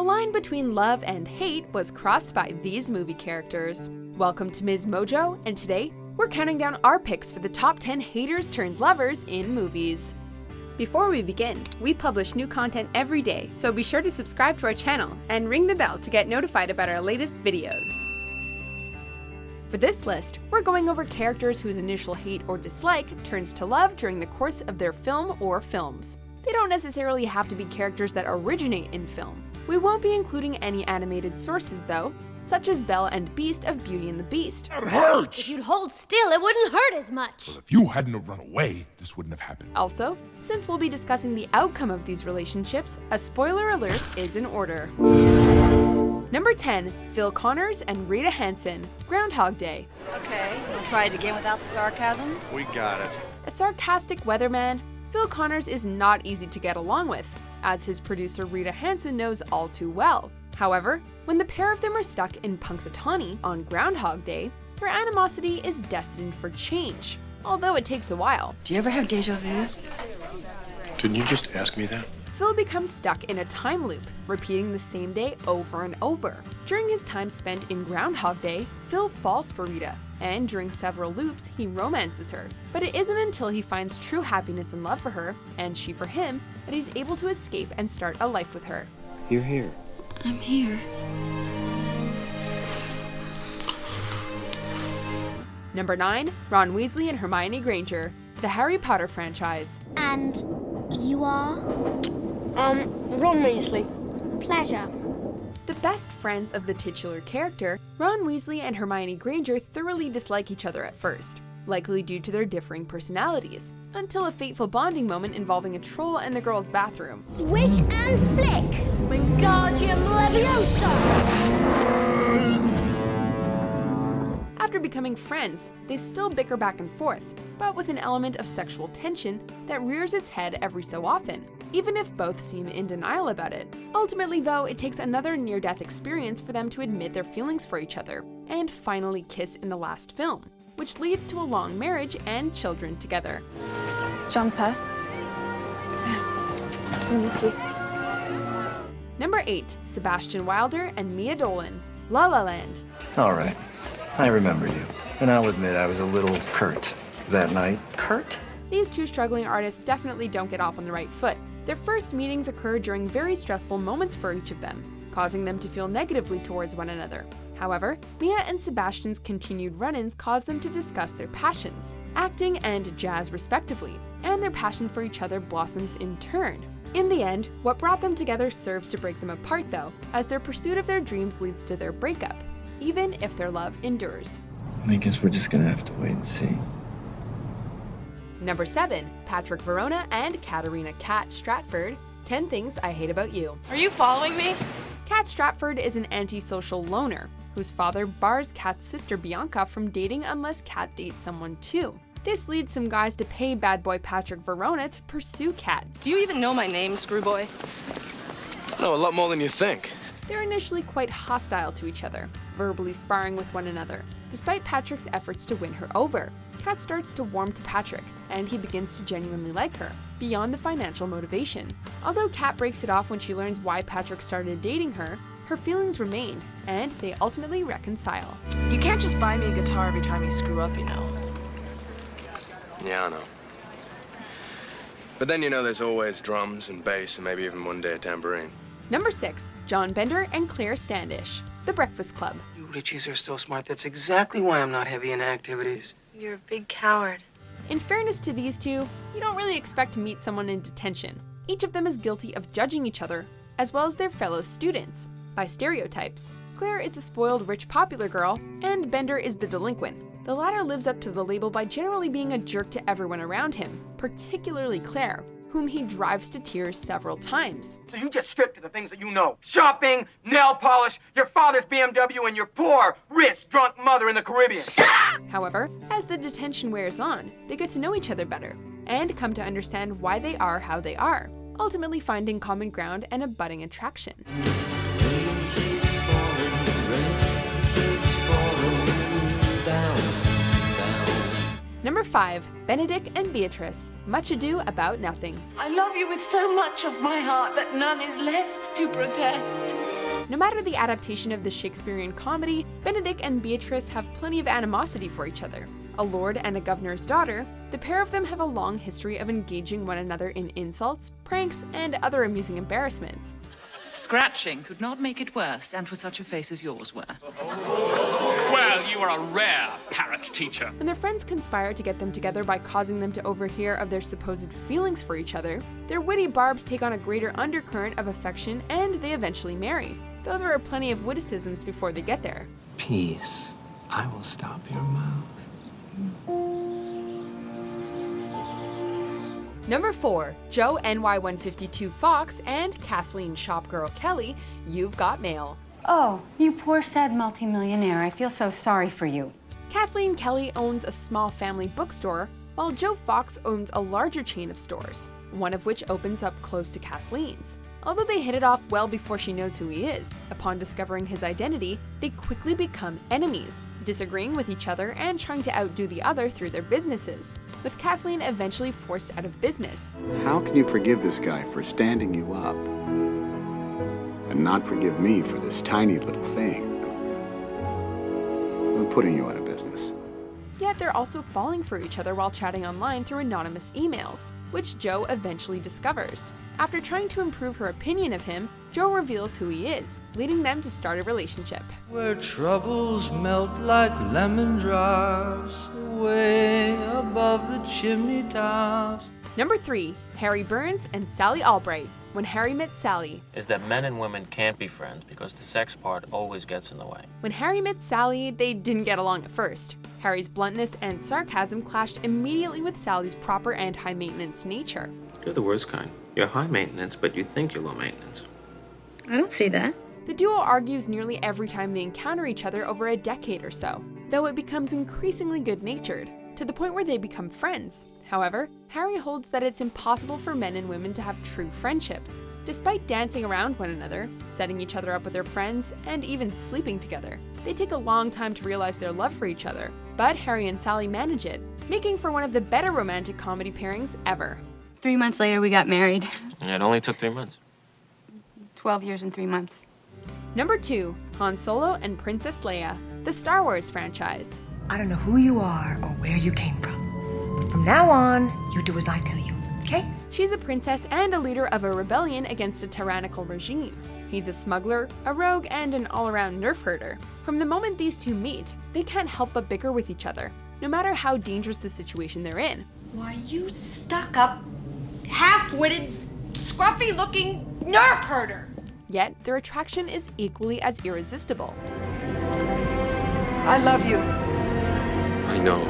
line between love and hate was crossed by these movie characters. Welcome to Ms. Mojo, and today, we're counting down our picks for the top 10 haters turned lovers in movies. Before we begin, we publish new content every day, so be sure to subscribe to our channel and ring the bell to get notified about our latest videos. For this list, we're going over characters whose initial hate or dislike turns to love during the course of their film or films. They don't necessarily have to be characters that originate in film. We won't be including any animated sources though, such as Belle and Beast of Beauty and the Beast. It hurts! If you'd hold still, it wouldn't hurt as much. Well, if you hadn't have run away, this wouldn't have happened. Also, since we'll be discussing the outcome of these relationships, a spoiler alert is in order. Number 10, Phil Connors and Rita Hanson, Groundhog Day. Okay, we'll try it again without the sarcasm. We got it. A sarcastic weatherman, Phil Connors is not easy to get along with, as his producer Rita Hanson knows all too well. However, when the pair of them are stuck in Punxsutawney on Groundhog Day, their animosity is destined for change, although it takes a while. Do you ever have deja vu? Didn't you just ask me that? Phil becomes stuck in a time loop, repeating the same day over and over. During his time spent in Groundhog Day, Phil falls for Rita, and during several loops, he romances her. But it isn't until he finds true happiness and love for her, and she for him, that he's able to escape and start a life with her. You're here. I'm here. Number 9, Ron Weasley and Hermione Granger, the Harry Potter franchise. And you are? Ron Weasley. Pleasure. The best friends of the titular character, Ron Weasley and Hermione Granger thoroughly dislike each other at first, likely due to their differing personalities, until a fateful bonding moment involving a troll in the girls' bathroom. Swish and flick. Wingardium Leviosa. After becoming friends, they still bicker back and forth, but with an element of sexual tension that rears its head every so often, even if both seem in denial about it. Ultimately though, it takes another near-death experience for them to admit their feelings for each other, and finally kiss in the last film, which leads to a long marriage and children together. Jumper. I miss you. Number 8, Sebastian Wilder and Mia Dolan, La La Land. All right. I remember you. And I'll admit I was a little curt that night. Curt? These two struggling artists definitely don't get off on the right foot. Their first meetings occur during very stressful moments for each of them, causing them to feel negatively towards one another. However, Mia and Sebastian's continued run-ins cause them to discuss their passions, acting and jazz respectively, and their passion for each other blossoms in turn. In the end, what brought them together serves to break them apart though, as their pursuit of their dreams leads to their breakup, even if their love endures. I guess we're just gonna have to wait and see. Number 7, Patrick Verona and Katarina Kat Stratford, 10 Things I Hate About You. Are you following me? Kat Stratford is an antisocial loner, whose father bars Kat's sister Bianca from dating unless Kat dates someone too. This leads some guys to pay bad boy Patrick Verona to pursue Kat. Do you even know my name, Screwboy? I know a lot more than you think. They're initially quite hostile to each other, verbally sparring with one another. Despite Patrick's efforts to win her over, Kat starts to warm to Patrick, and he begins to genuinely like her, beyond the financial motivation. Although Kat breaks it off when she learns why Patrick started dating her, her feelings remained, and they ultimately reconcile. You can't just buy me a guitar every time you screw up, you know. Yeah, I know. But then you know there's always drums and bass and maybe even one day a tambourine. Number 6, John Bender and Claire Standish, The Breakfast Club. You Richies are so smart. That's exactly why I'm not heavy in activities. You're a big coward. In fairness to these two, you don't really expect to meet someone in detention. Each of them is guilty of judging each other, as well as their fellow students, by stereotypes. Claire is the spoiled, rich, popular girl, and Bender is the delinquent. The latter lives up to the label by generally being a jerk to everyone around him, particularly Claire, whom he drives to tears several times. So you just stripped to the things that you know. Shopping, nail polish, your father's BMW, and your poor, rich, drunk mother in the Caribbean. However, as the detention wears on, they get to know each other better, and come to understand why they are how they are, ultimately finding common ground and a budding attraction. Number 5, Benedick and Beatrice, Much Ado About Nothing. I love you with so much of my heart that none is left to protest. No matter the adaptation of the Shakespearean comedy, Benedick and Beatrice have plenty of animosity for each other. A lord and a governor's daughter, the pair of them have a long history of engaging one another in insults, pranks, and other amusing embarrassments. Scratching could not make it worse, and for such a face as yours were. Well, you are a rare parrot teacher. When their friends conspire to get them together by causing them to overhear of their supposed feelings for each other, their witty barbs take on a greater undercurrent of affection and they eventually marry, though there are plenty of witticisms before they get there. Peace. I will stop your mouth. Number 4, Joe NY152 Fox and Kathleen Shopgirl Kelly, You've Got Mail. Oh, you poor sad multimillionaire. I feel so sorry for you. Kathleen Kelly owns a small family bookstore, while Joe Fox owns a larger chain of stores, one of which opens up close to Kathleen's. Although they hit it off well before she knows who he is, upon discovering his identity, they quickly become enemies, disagreeing with each other and trying to outdo the other through their businesses, with Kathleen eventually forced out of business. How can you forgive this guy for standing you up and not forgive me for this tiny little thing? I'm putting you out of business. Yet they're also falling for each other while chatting online through anonymous emails, which Joe eventually discovers. After trying to improve her opinion of him, Joe reveals who he is, leading them to start a relationship. Where troubles melt like lemon drops, way above the chimney tops. Number 3, Harry Burns and Sally Albright, When Harry Met Sally. Is that men and women can't be friends because the sex part always gets in the way. When Harry met Sally, they didn't get along at first. Harry's bluntness and sarcasm clashed immediately with Sally's proper and high-maintenance nature. You're the worst kind. You're high maintenance, but you think you're low maintenance. I don't see that. The duo argues nearly every time they encounter each other over a decade or so, though it becomes increasingly good-natured, to the point where they become friends. However, Harry holds that it's impossible for men and women to have true friendships. Despite dancing around one another, setting each other up with their friends, and even sleeping together, they take a long time to realize their love for each other, but Harry and Sally manage it, making for one of the better romantic comedy pairings ever. 3 months later, we got married. It only took 3 months. 12 years and 3 months. Number 2, Han Solo and Princess Leia, the Star Wars franchise. I don't know who you are or where you came from, but from now on, you do as I tell you, okay? She's a princess and a leader of a rebellion against a tyrannical regime. He's a smuggler, a rogue, and an all-around nerf herder. From the moment these two meet, they can't help but bicker with each other, no matter how dangerous the situation they're in. Why, you stuck-up, half-witted, scruffy-looking nerf herder! Yet, their attraction is equally as irresistible. I love you. I know.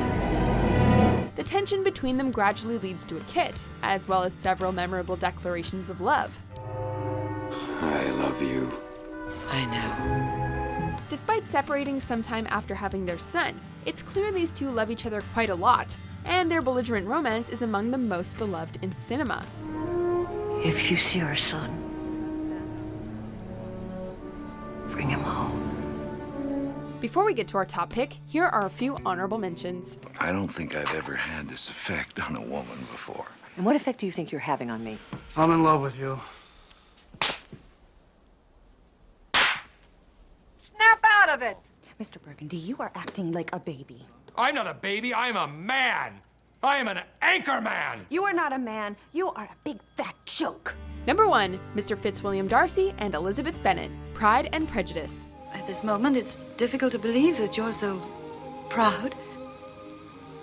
The tension between them gradually leads to a kiss, as well as several memorable declarations of love. I love you. I know. Despite separating sometime after having their son, it's clear these two love each other quite a lot, and their belligerent romance is among the most beloved in cinema. If you see our son, bring him home. Before we get to our top pick, here are a few honorable mentions. I don't think I've ever had this effect on a woman before. And what effect do you think you're having on me? I'm in love with you. Snap out of it! Mr. Burgundy, you are acting like a baby. I'm not a baby, I'm a man. I am an anchor man. You are not a man. You are a big fat joke. Number 1, Mr. Fitzwilliam Darcy and Elizabeth Bennet, Pride and Prejudice. At this moment, it's difficult to believe that you're so proud.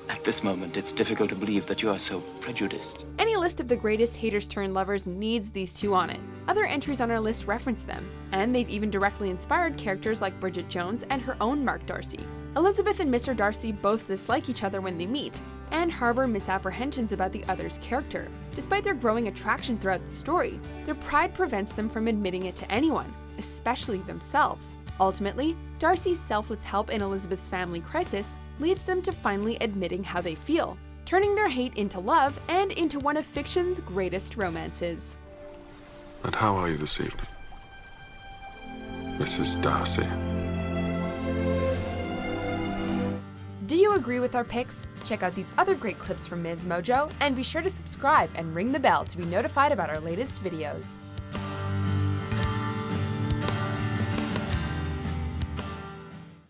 At this moment, it's difficult to believe that you are so prejudiced. Any list of the greatest haters-turned-lovers needs these two on it. Other entries on our list reference them, and they've even directly inspired characters like Bridget Jones and her own Mark Darcy. Elizabeth and Mr. Darcy both dislike each other when they meet, and harbor misapprehensions about the other's character. Despite their growing attraction throughout the story, their pride prevents them from admitting it to anyone, especially themselves. Ultimately, Darcy's selfless help in Elizabeth's family crisis leads them to finally admitting how they feel, turning their hate into love and into one of fiction's greatest romances. And how are you this evening, Mrs. Darcy? Do you agree with our picks? Check out these other great clips from Ms. Mojo, and be sure to subscribe and ring the bell to be notified about our latest videos.